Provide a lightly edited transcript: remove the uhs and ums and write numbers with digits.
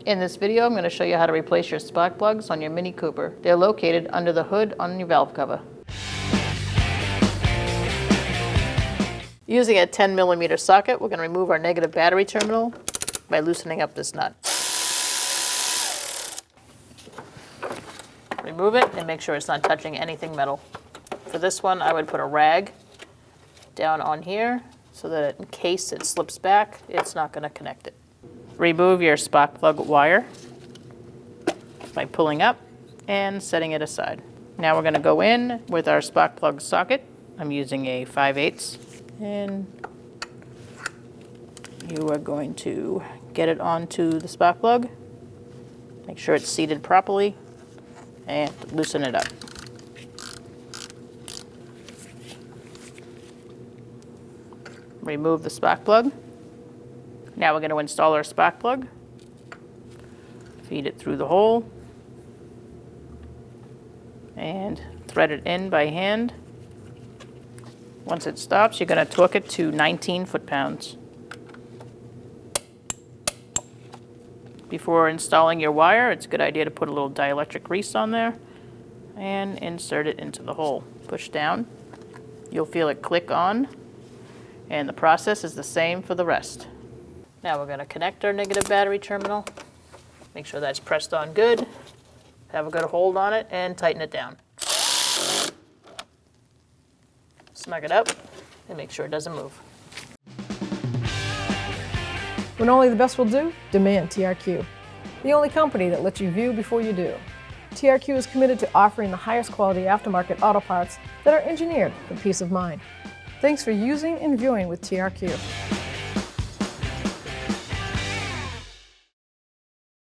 In this video, I'm going to show you how to replace your spark plugs on your Mini Cooper. They're located under the hood on your valve cover. Using a 10mm socket, we're going to remove our negative battery terminal by loosening up this nut. Remove it and make sure it's not touching anything metal. For this one, I would put a rag down on here so that in case it slips back, it's not going to connect it. Remove your spark plug wire by pulling up and setting it aside. Now we're going to go in with our spark plug socket. I'm using a 5/8, and you are going to get it onto the spark plug. Make sure it's seated properly and loosen it up. Remove the spark plug. Now we're going to install our spark plug. Feed it through the hole and thread it in by hand. Once it stops, you're going to torque it to 19 foot-pounds. Before installing your wire, it's a good idea to put a little dielectric grease on there and insert it into the hole. Push down. You'll feel it click on, and the process is the same for the rest. Now we're going to connect our negative battery terminal. Make sure that's pressed on good. Have a good hold on it and tighten it down. Snug it up and make sure it doesn't move. When only the best will do, demand TRQ. The only company that lets you view before you do. TRQ is committed to offering the highest quality aftermarket auto parts that are engineered for peace of mind. Thanks for using and viewing with TRQ.